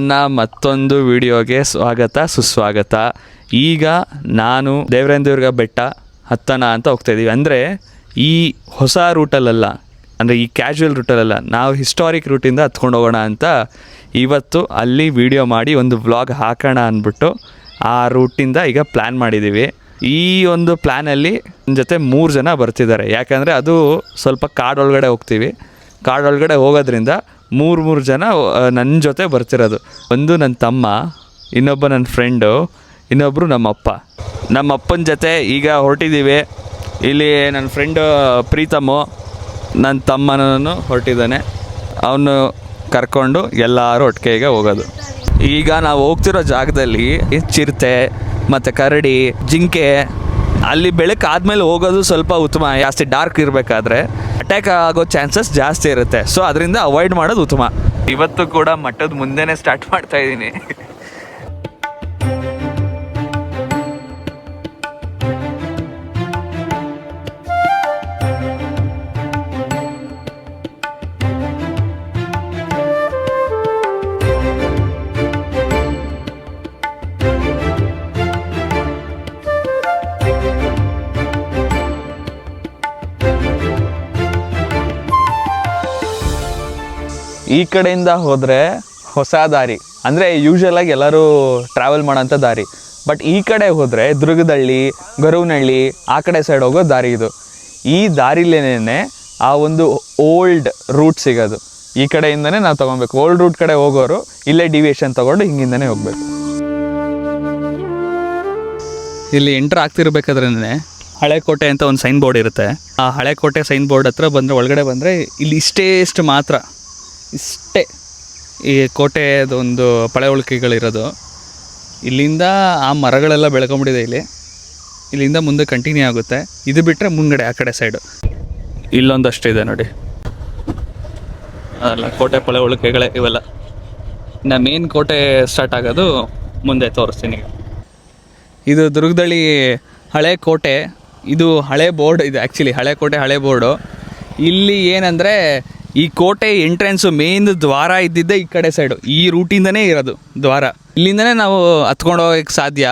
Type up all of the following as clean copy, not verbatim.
ನನ್ನ ಮತ್ತೊಂದು ವಿಡಿಯೋಗೆ ಸುಸ್ವಾಗತ. ಈಗ ನಾನು ದೇವರಾಯನದುರ್ಗ ಬೆಟ್ಟ ಹತ್ತೋಣ ಅಂತ ಹೋಗ್ತಾಯಿದ್ದೀವಿ. ಅಂದರೆ ಈ ಹೊಸ ರೂಟಲ್ಲ, ಅಂದರೆ ಈ ಕ್ಯಾಶುವಲ್ ರೂಟಲ್ಲ, ನಾವು ಹಿಸ್ಟಾರಿಕ್ ರೂಟಿಂದ ಹತ್ಕೊಂಡು ಹೋಗೋಣ ಅಂತ ಇವತ್ತು ಅಲ್ಲಿ ವಿಡಿಯೋ ಮಾಡಿ ಒಂದು ವ್ಲಾಗ್ ಹಾಕೋಣ ಅಂದ್ಬಿಟ್ಟು ಆ ರೂಟಿಂದ ಈಗ ಪ್ಲ್ಯಾನ್ ಮಾಡಿದ್ದೀವಿ. ಈ ಒಂದು ಪ್ಲ್ಯಾನಲ್ಲಿ ನನ್ನ ಜೊತೆ 3 ಜನ ಬರ್ತಿದ್ದಾರೆ. ಯಾಕಂದರೆ ಅದು ಸ್ವಲ್ಪ ಕಾಡೊಳಗಡೆ ಹೋಗ್ತೀವಿ. ಕಾಡೊಳಗಡೆ ಹೋಗೋದ್ರಿಂದ 3 ಜನ ನನ್ನ ಜೊತೆ ಬರ್ತಿರೋದು. ಒಂದು ನನ್ನ ತಮ್ಮ, ಇನ್ನೊಬ್ಬ ನನ್ನ ಫ್ರೆಂಡು, ಇನ್ನೊಬ್ಬರು ನಮ್ಮ ಅಪ್ಪನ ಜೊತೆ ಈಗ ಹೊರಟಿದ್ದೀವಿ. ಇಲ್ಲಿ ನನ್ನ ಫ್ರೆಂಡು ಪ್ರೀತಮ್ಮು, ನನ್ನ ತಮ್ಮನೂ ಹೊರಟಿದ್ದಾನೆ. ಅವನು ಕರ್ಕೊಂಡು ಎಲ್ಲರೂ ಒಟ್ಟಿಗೆ ಹೋಗೋದು. ಈಗ ನಾವು ಹೋಗ್ತಿರೋ ಜಾಗದಲ್ಲಿ ಚಿರತೆ ಮತ್ತು ಕರಡಿ, ಜಿಂಕೆ, ಅಲ್ಲಿ ಬೆಳಕು ಆದಮೇಲೆ ಹೋಗೋದು ಸ್ವಲ್ಪ ಉತ್ತಮ. ಜಾಸ್ತಿ ಡಾರ್ಕ್ ಇರಬೇಕಾದ್ರೆ ಅಟ್ಯಾಕ್ ಆಗೋ ಚಾನ್ಸಸ್ ಜಾಸ್ತಿ ಇರುತ್ತೆ. ಸೊ ಅದರಿಂದ ಅವಾಯ್ಡ್ ಮಾಡೋದು ಉತ್ತಮ. ಇವತ್ತು ಕೂಡ ಮಠದ ಮುಂದೆನೇ ಸ್ಟಾರ್ಟ್ ಮಾಡ್ತಾಯಿದ್ದೀನಿ. ಈ ಕಡೆಯಿಂದ ಹೋದರೆ ಹೊಸ ದಾರಿ, ಅಂದರೆ ಯೂಶ್ವಲಾಗಿ ಎಲ್ಲರೂ ಟ್ರಾವೆಲ್ ಮಾಡೋಂಥ ದಾರಿ. ಬಟ್ ಈ ಕಡೆ ಹೋದರೆ ದುರ್ಗದಳ್ಳಿ, ಗರುವನಹಳ್ಳಿ ಆ ಕಡೆ ಸೈಡ್ ಹೋಗೋ ದಾರಿ ಇದು. ಈ ದಾರಿಲೇನೇ ಆ ಒಂದು ಓಲ್ಡ್ ರೂಟ್ ಸಿಗೋದು. ಈ ಕಡೆಯಿಂದನೇ ನಾವು ತೊಗೊಬೇಕು. ಓಲ್ಡ್ ರೂಟ್ ಕಡೆ ಹೋಗೋರು ಇಲ್ಲೇ ಡಿವಿಯೇಷನ್ ತೊಗೊಂಡು ಹಿಂಗಿಂದನೇ ಹೋಗಬೇಕು. ಇಲ್ಲಿ ಎಂಟ್ರ್ ಆಗ್ತಿರ್ಬೇಕಾದ್ರೇ ಹಳೆಕೋಟೆ ಅಂತ ಒಂದು ಸೈನ್ ಬೋರ್ಡ್ ಇರುತ್ತೆ. ಆ ಹಳೆಕೋಟೆ ಸೈನ್ ಬೋರ್ಡ್ ಹತ್ರ ಬಂದರೆ, ಒಳಗಡೆ ಬಂದರೆ ಇಲ್ಲಿ ಇಷ್ಟು ಮಾತ್ರ, ಇಷ್ಟೇ ಈ ಕೋಟೆದೊಂದು ಪಳೆಯುಳಿಕೆಗಳಿರೋದು. ಇಲ್ಲಿಂದ ಆ ಮರಗಳೆಲ್ಲ ಬೆಳ್ಕೊಂಬಿಟ್ಟಿದೆ. ಇಲ್ಲಿಂದ ಮುಂದೆ ಕಂಟಿನ್ಯೂ ಆಗುತ್ತೆ. ಇದು ಬಿಟ್ಟರೆ ಮುಂಗಡೆ ಆ ಕಡೆ ಸೈಡು ಇಲ್ಲೊಂದಷ್ಟು ಇದೆ ನೋಡಿ, ಅದಲ್ಲ ಕೋಟೆ ಪಳೆಯುಳಿಕೆಗಳೇ ಇವೆಲ್ಲ. ಇನ್ನು ಮೇನ್ ಕೋಟೆ ಸ್ಟಾರ್ಟ್ ಆಗೋದು ಮುಂದೆ ತೋರಿಸ್ತೀನಿ. ಇದು ದುರ್ಗದಳ್ಳಿ ಹಳೆ ಕೋಟೆ. ಇದು ಹಳೆ ಬೋರ್ಡ್ ಇದೆ, ಆ್ಯಕ್ಚುಲಿ ಹಳೆ ಕೋಟೆ ಹಳೆ ಬೋರ್ಡು. ಇಲ್ಲಿ ಏನಂದರೆ ಈ ಕೋಟೆ ಎಂಟ್ರೆನ್ಸು ಮೇನ್ ದ್ವಾರ ಇದ್ದಿದ್ದೆ ಈ ಕಡೆ ಸೈಡು. ಈ ರೂಟಿಂದನೇ ಇರೋದು ದ್ವಾರ. ಇಲ್ಲಿಂದನೇ ನಾವು ಹತ್ಕೊಂಡು ಹೋಗೋಕ್ಕೆ ಸಾಧ್ಯ.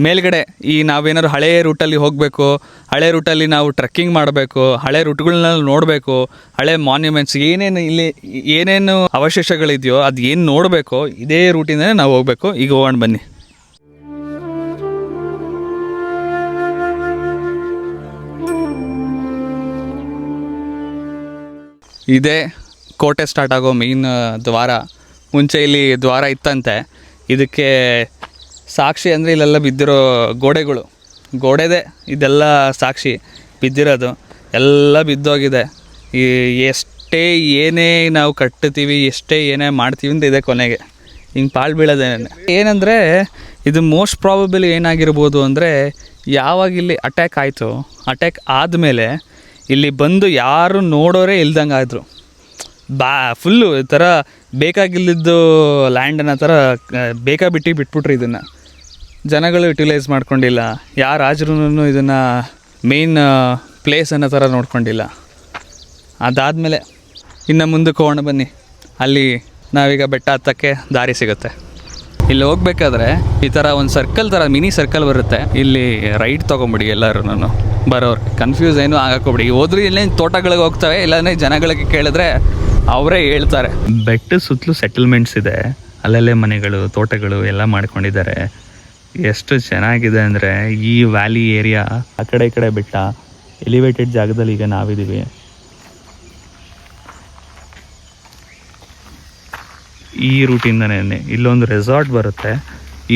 ಮೇಲ್ಗಡೆ ಈ ನಾವೇನಾದ್ರು ಹಳೆ ರೂಟಲ್ಲಿ ಹೋಗಬೇಕು, ಹಳೆ ರೂಟಲ್ಲಿ ನಾವು ಟ್ರೆಕ್ಕಿಂಗ್ ಮಾಡಬೇಕು, ಹಳೆ ರೂಟ್ಗಳನ್ನ ನೋಡಬೇಕು, ಹಳೆ ಮಾನ್ಯುಮೆಂಟ್ಸ್ ಏನೇನು ಅವಶೇಷಗಳಿದೆಯೋ ಅದು ಏನು ನೋಡಬೇಕು, ಇದೇ ರೂಟಿಂದನೇ ನಾವು ಹೋಗಬೇಕು. ಈಗ ಹೋಗೋಣ ಬನ್ನಿ. ಇದೇ ಕೋಟೆ ಸ್ಟಾರ್ಟ್ ಆಗೋ ಮೇನ್ ದ್ವಾರ. ಮುಂಚೆ ಇಲ್ಲಿ ದ್ವಾರ ಇತ್ತಂತೆ. ಇದಕ್ಕೆ ಸಾಕ್ಷಿ ಅಂದರೆ ಇಲ್ಲೆಲ್ಲ ಬಿದ್ದಿರೋ ಗೋಡೆದೇ ಇದೆಲ್ಲ ಸಾಕ್ಷಿ. ಬಿದ್ದಿರೋದು ಎಲ್ಲ ಬಿದ್ದೋಗಿದೆ. ಎಷ್ಟೇ ಏನೇ ನಾವು ಕಟ್ತೀವಿ, ಎಷ್ಟೇ ಏನೇ ಮಾಡ್ತೀವಿ ಅಂತ ಇದೆ ಕೊನೆಗೆ ಹಿಂಗೆ ಪಾಳು ಬೀಳೋದೇನೆ. ಏನಂದರೆ ಇದು ಮೋಸ್ಟ್ ಪ್ರಾಬಬಲಿ ಏನಾಗಿರ್ಬೋದು ಅಂದರೆ, ಯಾವಾಗ ಇಲ್ಲಿ ಅಟ್ಯಾಕ್ ಆಯಿತು, ಅಟ್ಯಾಕ್ ಆದಮೇಲೆ ಇಲ್ಲಿ ಬಂದು ಯಾರು ನೋಡೋರೇ ಇಲ್ದಂಗೆ ಆದರು. ಫುಲ್ಲು ಈ ಥರ ಬೇಕಾಗಿಲ್ಲದ್ದು ಲ್ಯಾಂಡನ್ನ ಥರ ಬಿಟ್ಬಿಟ್ರು. ಇದನ್ನು ಜನಗಳು ಯುಟಿಲೈಸ್ ಮಾಡ್ಕೊಂಡಿಲ್ಲ. ಯಾರು ರಾಜರೂ ಇದನ್ನು ಮೇನ್ ಪ್ಲೇಸ್ ಅನ್ನೋ ಥರ ನೋಡ್ಕೊಂಡಿಲ್ಲ. ಅದಾದಮೇಲೆ ಇನ್ನು ಮುಂದಕ್ಕೆ ಹೋಗೋಣ ಬನ್ನಿ. ಅಲ್ಲಿ ನಾವೀಗ ಬೆಟ್ಟ ಹತ್ತಕ್ಕೆ ದಾರಿ ಸಿಗುತ್ತೆ. ಇಲ್ಲಿ ಹೋಗ್ಬೇಕಾದ್ರೆ ಈ ಥರ ಒಂದು ಸರ್ಕಲ್ ಥರ ಮಿನಿ ಸರ್ಕಲ್ ಬರುತ್ತೆ. ಇಲ್ಲಿ ರೈಟ್ ತೊಗೊಂಬಿಡಿ ಎಲ್ಲರೂ. ಬರೋರು ಕನ್ಫ್ಯೂಸ್ ಏನೂ ಆಗಕ್ಕೋಗ್ಬಿಡಿ. ಹೋದ್ರೆ ಇಲ್ಲೇ ತೋಟಗಳಿಗೆ ಹೋಗ್ತವೆ, ಇಲ್ಲಾಂದರೆ ಜನಗಳಿಗೆ ಕೇಳಿದ್ರೆ ಅವರೇ ಹೇಳ್ತಾರೆ. ಬೆಟ್ಟ ಸುತ್ತಲೂ ಸೆಟಲ್ಮೆಂಟ್ಸ್ ಇದೆ, ಅಲ್ಲಲ್ಲೇ ಮನೆಗಳು, ತೋಟಗಳು ಎಲ್ಲ ಮಾಡ್ಕೊಂಡಿದ್ದಾರೆ. ಎಷ್ಟು ಚೆನ್ನಾಗಿದೆ ಅಂದರೆ ಈ ವ್ಯಾಲಿ ಏರಿಯಾ. ಆ ಕಡೆ ಈ ಕಡೆ ಬೆಟ್ಟ, ಎಲಿವೇಟೆಡ್ ಜಾಗದಲ್ಲಿ ಈಗ ನಾವಿದ್ದೀವಿ. ಈ ರೂಟಿಂದನೇ ಇಲ್ಲೊಂದು ರೆಸಾರ್ಟ್ ಬರುತ್ತೆ.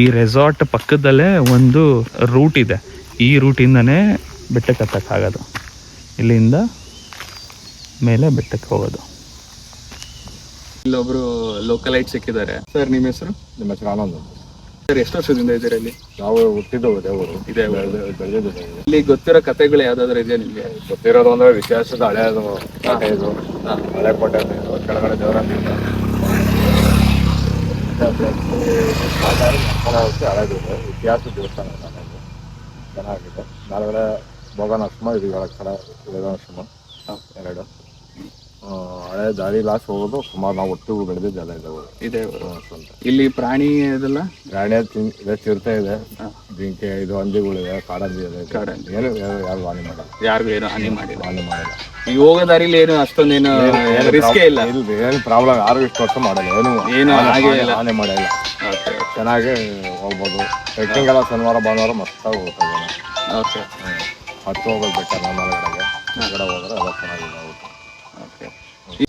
ಈ ರೆಸಾರ್ಟ್ ಪಕ್ಕದಲ್ಲೇ ಒಂದು ರೂಟ್ ಇದೆ. ಈ ರೂಟಿಂದನೇ ಬೆಟ್ಟಕ್ಕೆ ಹತ್ತಕ್ಕಾಗೋದು. ಇಲ್ಲಿಂದ ಮೇಲೆ ಬೆಟ್ಟಕ್ಕೆ ಹೋಗೋದು. ಇಲ್ಲೊಬ್ರು ಲೋಕಲೈಟ್ ಸಿಕ್ಕಿದ್ದಾರೆ. ಸರ್, ನಿಮ್ಮ ಹೆಸರು? ನಿಮ್ಮ ಹೆಸರು ಆನಂದ್. ಸರ್, ಎಷ್ಟು ವರ್ಷದಿಂದ ಇದ್ದೀರಾ ಇಲ್ಲಿ? ನಾವು ಹುಟ್ಟಿದ್ದು ಇದೇ ಬೆಳೆದಿದ್ದು. ಇಲ್ಲಿ ಗೊತ್ತಿರೋ ಕಥೆಗಳು ಯಾವ್ದಾದ್ರು ಇದೆಯಾ ನಿಮಗೆ? ಗೊತ್ತಿರೋದು ಅಂದರೆ ಇತಿಹಾಸದ ಹಳೆಯದು ಕೋಟೆ. ಇದು ಹಳೆ ಕೋಟೆ ಕೆಳಗಡೆ ದೇವರಾಂತ ಹಳೆದು ಇತಿಹಾಸ ದೇವಸ್ಥಾನ ಚೆನ್ನಾಗಿದೆ. ನಾಳೆ ಭೋಗನಾಶ್ರಮ, ಇದು ಕಡೆ ವೇದಾಶ್ರಮ 2. ಹಳೆ ದಾರಿ ಲಾಸ್ಟ್ ಹೋಗೋದು ಸುಮಾರು ನಾವು ಒಟ್ಟು ಬೆಳೆದಿದ್ದೆಲ್ಲ ಇದಾವೆ ಇದೆ ಸ್ವಂತ. ಇಲ್ಲಿ ಪ್ರಾಣಿ ಇದೆಲ್ಲ ಗಾಡಿ ಇದೆ, ಚಿರತೆ ಇದೆ, ಜಿಂಕೆ, ಇದು ಹಂದಿಗಳಿದೆ, ಕಾಡಂದಿ ಇದೆ. ಏನು ಯಾರು ಹಾನಿ ಮಾಡಲ್ಲ, ಯಾರಿಗೂ ಏನು ಹಾನಿ ಮಾಡಿಲ್ಲ. ಹಾನಿ ಮಾಡಲ್ಲ. ಈ ಹೋಗೋ ದಾರಿಲಿ ಏನು ಅಷ್ಟೊಂದೇನು ರಿಸ್ಕೇ ಇಲ್ಲ. ಏನು ಪ್ರಾಬ್ಲಮ್ ಯಾರು ಇಷ್ಟು ವರ್ಷ ಮಾಡಲ್ಲ, ಏನು ಹಾನಿ ಮಾಡಲ್ಲ. ಚೆನ್ನಾಗಿ ಹೋಗ್ಬೋದು. ಟ್ರೆಕ್ಕಿಂಗ್ ಎಲ್ಲ ಶನಿವಾರ ಭಾನುವಾರ ಮಸ್ತಾಗಿ ಹೋಗ್ತದೆ. ಓಕೆ, ಹತ್ತು ಹೋಗೋದು ಬೆಟ್ಟ ಮೇಲ್ಗಡೆಗೆ, ಹೊರಗಡೆ ಹೋದ್ರೆ ಅವಾಗ ಚೆನ್ನಾಗಿದೆ.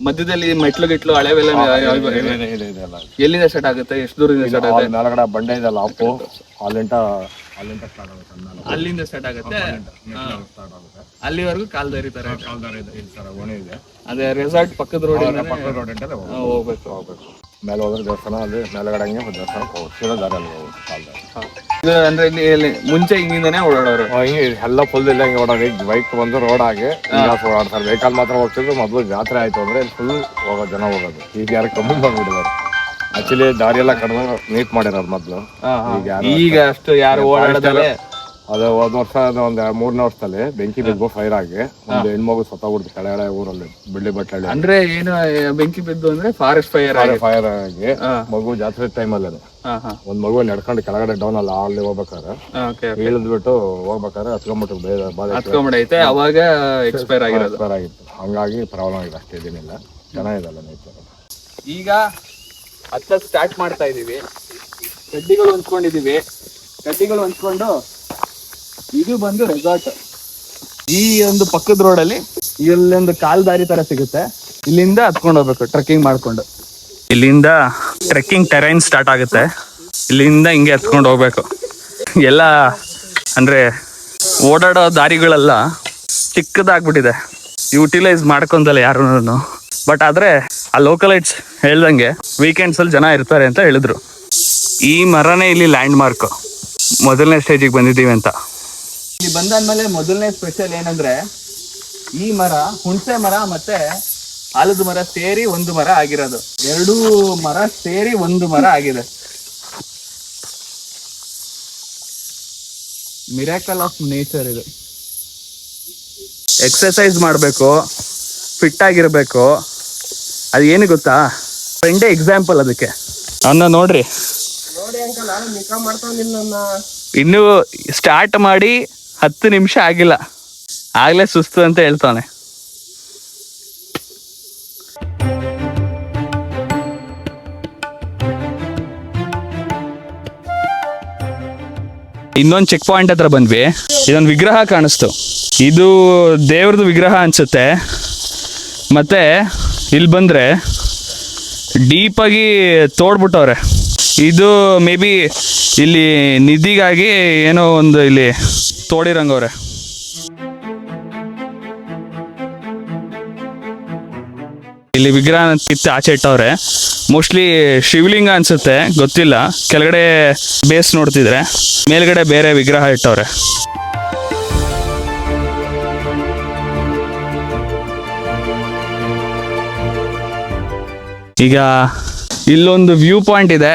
ಮಧ್ಯದಲ್ಲಿ ಮೆಟ್ಲು ಗಿಟ್ಲು ಹಳೆವೆಲ್ಲ ಎಲ್ಲಿಂದ ಸ್ಟಾರ್ಟ್ ಆಗುತ್ತೆ? ಎಷ್ಟು ದೂರದಿಂದ ಸ್ಟಾರ್ಟ್ ಆಗುತ್ತೆ? ಮೇಲ್ಗಡೆ ಬಂಡೆ ಇದೆಲ್ಲ ಅಪ್ಪು, ಅಲ್ಲಿಂದ ಸ್ಟಾರ್ಟ್ ಆಗುತ್ತೆ. ಅಲ್ಲಿಂದ ಸ್ಟಾರ್ಟ್ ಆಗುತ್ತೆ, ಅಲ್ಲಿವರೆಗೂ ಕಾಲ್ದಾರಿ ತರ ಓಣಿ ಇದೆ. ಅದೇ ರೆಸಾರ್ಟ್ ಪಕ್ಕದ ರೋಡ್ ಹೋಗ್ಬೇಕು. ಮೇಲೆ ಹೋದ್ರೆ ದೇವಸ್ಥಾನ, ಅಲ್ಲಿ ಮೇಲ್ಗಡೆ ದೇವಸ್ಥಾನಕ್ಕೆ ಹೋಗ್ತೀರ ದಾರಿಯಲ್ಲಿ ಇದು ಅಂದ್ರೆ ಇಲ್ಲಿ ಮುಂಚೆ ಹಿಂಗಿಂದಾನೆ ಓಡಾಡೋರು, ಹಿಂಗೆ ಎಲ್ಲ ಫುಲ್ ಇಲ್ಲ ಹಿಂಗೆ ಓಡಾಡಿ. ಬೈಕ್ ಬಂದು ರೋಡ್ ಆಗಿ ಓಡಾಡ್ತಾರೆ. ವೆಹಿಕಲ್ ಮಾತ್ರ ಹೋಗ್ತಿದ್ರು. ಮೊದಲು ಜಾತ್ರೆ ಆಯ್ತು ಅಂದ್ರೆ ಫುಲ್ ಜನ ಹೋಗೋದು. ಈಗ ಯಾರು ಕಮ್ಮಿ ಬಂದ್ಬಿಟ್ಟಿದ್ದಾರೆ. ಆಕ್ಚುಲಿ ದಾರಿ ಎಲ್ಲ ಕಡಿಮೆ ನೀಟ್ ಮಾಡಿರೋದು ಮೊದಲು. ಈಗ ಅಷ್ಟು ಯಾರು ಓಡಾಡೋದಲ್ಲ. ಅದು ಹೋದ ವರ್ಷ ಒಂದು 3ನೇ ವರ್ಷದಲ್ಲಿ ಬೆಂಕಿ ಬಿದ್ದು ಫೈರ್ ಆಗಿ ಒಂದು ಹೆಣ್ಮಗು ಸತ್ತೋಗ್ಬಿಡ್ತು ಕೆಳಗಡೆ ಊರಲ್ಲಿ, ಬಿಳ್ಳಿ ಬಟ್ಟೆ. ಅಂದ್ರೆ ಏನು ಬೆಂಕಿ ಬಿದ್ದು ಅಂದ್ರೆ ಫಾರೆಸ್ಟ್ ಫೈರ್ ಆಗಿ ಮಗು ಜಾತ್ರೆ ಟೈಮಲ್ಲಿ ಒಂದ್ ಮಗು ನಡ್ಕೊಂಡು ಕೆಳಗಡೆ ಡೌನ್ ಅಲ್ಲ ಅಲ್ಲಿ ಹೋಗ್ಬೇಕಾದ್ರೆ ಇಳಿದ್ಬಿಟ್ಟು ಹೋಗ್ಬೇಕಾದ್ರೆ ಹತ್ಕೊಂಡ್ಬಿಟ್ಟೈತೆ. ಅವಾಗ ಎಕ್ಸ್ಪೈರ್ ಆಗಿತ್ತು. ಹಂಗಾಗಿ ಪ್ರಾಬ್ಲಮ್ ಆಗಿದೆ. ಅಷ್ಟೇ ಇದೇನಿಲ್ಲ, ಚೆನ್ನಾಗಿದಲ್ಲ ನೇಚರ್. ಈಗ ಹತ್ತ ಸ್ಟಾರ್ಟ್ ಮಾಡ್ತಾ ಇದೀವಿ. ಕಡ್ಡಿಗಳು ಹೊಂಚ್ಕೊಂಡಿದೀವಿ. ಕಡ್ಡಿಗಳು ಹೊಂಚ್ಕೊಂಡು ಇದು ಬಂದು ರೆಸಾರ್ಟ್. ಈ ಒಂದು ಪಕ್ಕದ ರೋಡಲ್ಲಿ ಇಲ್ಲೊಂದು ಕಾಲ್ ದಾರಿ ತರ ಸಿಗುತ್ತೆ. ಇಲ್ಲಿಂದ ಹತ್ಕೊಂಡು ಹೋಗ್ಬೇಕು ಟ್ರೆಕ್ಕಿಂಗ್ ಮಾಡ್ಕೊಂಡು. ಇಲ್ಲಿಂದ ಟ್ರೆಕ್ಕಿಂಗ್ ಟೆರೈನ್ ಸ್ಟಾರ್ಟ್ ಆಗುತ್ತೆ. ಇಲ್ಲಿಂದ ಹಿಂಗೆ ಹತ್ಕೊಂಡು ಹೋಗ್ಬೇಕು. ಎಲ್ಲ ಅಂದ್ರೆ ಓಡಾಡೋ ದಾರಿಗಳೆಲ್ಲ ಚಿಕ್ಕದಾಗ್ಬಿಟ್ಟಿದೆ, ಯುಟಿಲೈಸ್ ಮಾಡ್ಕೊಂತಲ್ಲ ಯಾರು. ಬಟ್ ಆದ್ರೆ ಆ ಲೋಕಲೈಟ್ಸ್ ಹೇಳ್ದಂಗೆ ವೀಕೆಂಡ್ಸ್ ಅಲ್ಲಿ ಜನ ಇರ್ತಾರೆ ಅಂತ ಹೇಳಿದ್ರು. ಈ ಮರನೇ ಇಲ್ಲಿ ಲ್ಯಾಂಡ್ ಮಾರ್ಕ್. ಮೊದಲನೇ ಸ್ಟೇಜಿಗೆ ಬಂದಿದ್ದೀವಿ ಅಂತ. ಇಲ್ಲಿ ಬಂದಾದ್ಮೇಲೆ ಮೊದಲನೇ ಸ್ಪೆಷಲ್ ಏನಂದ್ರೆ ಈ ಮರ ಹುಣಸೆ ಮರ ಮತ್ತೆ ಆಲದ ಮರ ಸೇರಿ ಒಂದು ಮರ ಆಗಿರೋದು. 2 ಮರ ಸೇರಿ ಒಂದು ಮರ ಆಗಿದೆ. ಮಿರಾಕಲ್ ಆಫ್ ನೇಚರ್ ಇದು. ಎಕ್ಸರ್ಸೈಸ್ ಮಾಡಬೇಕು, ಫಿಟ್ ಆಗಿರ್ಬೇಕು. ಅದು ಏನು ಗೊತ್ತಾ, ಫ್ರೆಂಡೇ ಎಕ್ಸಾಂಪಲ್ ಅದಕ್ಕೆ. ಅವನ್ನ ನೋಡ್ರಿ, ಇನ್ನು ಸ್ಟಾರ್ಟ್ ಮಾಡಿ 10 ನಿಮಿಷ ಆಗಿಲ್ಲ, ಆಗ್ಲೇ ಸುಸ್ತು ಅಂತ ಹೇಳ್ತಾನೆ. ಇನ್ನೊಂದು ಚೆಕ್ ಪಾಯಿಂಟ್ ಹತ್ರ ಬಂದ್ವಿ. ಇದೊಂದು ವಿಗ್ರಹ ಕಾಣಿಸ್ತು. ಇದು ದೇವ್ರದ್ದು ವಿಗ್ರಹ ಅನ್ಸುತ್ತೆ. ಮತ್ತೆ ಇಲ್ಲಿ ಬಂದ್ರೆ ಡೀಪಾಗಿ ತೋಡ್ಬಿಟ್ಟವ್ರೆ. ಇದು ಮೇ ಬಿ ಇಲ್ಲಿ ನಿಧಿಗಾಗಿ ಏನೋ ಒಂದು ಇಲ್ಲಿ ತೋಡಿರಂಗವ್ರೆ. ಇಲ್ಲಿ ವಿಗ್ರಹ ಕಿತ್ತು ಆಚೆ ಇಟ್ಟವ್ರೆ. ಮೋಸ್ಟ್ಲಿ ಶಿವಲಿಂಗ ಅನ್ಸುತ್ತೆ, ಗೊತ್ತಿಲ್ಲ. ಕೆಳಗಡೆ ಬೇಸ್ ನೋಡ್ತಿದ್ರೆ ಮೇಲ್ಗಡೆ ಬೇರೆ ವಿಗ್ರಹ ಇಟ್ಟವ್ರೆ. ಈಗ ಇಲ್ಲೊಂದು ವ್ಯೂ ಪಾಯಿಂಟ್ ಇದೆ.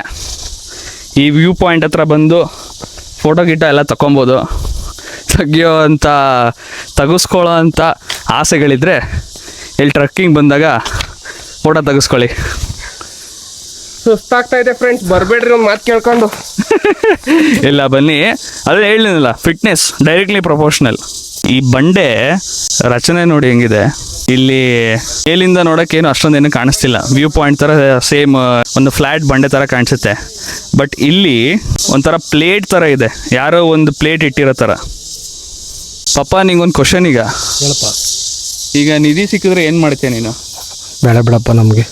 ಈ ವ್ಯೂ ಪಾಯಿಂಟ್ ಹತ್ರ ಬಂದು ಫೋಟೋ ಗಿಟ ಎಲ್ಲ ತಗೊಬೋದು. ತೆಗಿಸ್ಕೊಳ್ಳೋ ಅಂಥ ಆಸೆಗಳಿದ್ರೆ ಇಲ್ಲಿ ಟ್ರೆಕ್ಕಿಂಗ್ ಬಂದಾಗ ಫೋಟೋ ತೆಗಿಸ್ಕೊಳ್ಳಿ. ಸುಸ್ತಾಗ್ತಾ ಇದೆ ಫ್ರೆಂಡ್ಸ್, ಬರಬೇಡ್ರಿ ಒಂದು ಮಾತು ಕೇಳ್ಕೊಂಡು. ಇಲ್ಲ ಬನ್ನಿ, ಅದೇ ಹೇಳಿದ್ನಲ್ಲ, ಫಿಟ್ನೆಸ್ ಡೈರೆಕ್ಟ್ಲಿ ಪ್ರಪೋರ್ಷನಲ್. ಈ ಬಂಡೆ ರಚನೆ ನೋಡಿ ಹೆಂಗಿದೆ. ಇಲ್ಲಿ ಮೇಲಿಂದ ನೋಡೋಕ್ಕೇನು ಅಷ್ಟೊಂದೇನು ಕಾಣಿಸ್ತಿಲ್ಲ. ವ್ಯೂ ಪಾಯಿಂಟ್ ಥರ ಸೇಮ್ ಒಂದು ಫ್ಲ್ಯಾಟ್ ಬಂಡೆ ಥರ ಕಾಣಿಸುತ್ತೆ. ಬಟ್ ಇಲ್ಲಿ ಒಂಥರ ಪ್ಲೇಟ್ ಥರ ಇದೆ, ಯಾರೋ ಒಂದು ಪ್ಲೇಟ್ ಇಟ್ಟಿರೋ ಥರ. ಪಾಪ ನಿಂಗೊಂದು ಕ್ವಶನ್. ಈಗ ನಿಧಿ ಸಿಕ್ಕಿದ್ರೆ ಏನು ಮಾಡ್ತೀಯ ನೀನು? ಬೇಡ ಬಿಡಪ್ಪ ನಮಗೆ.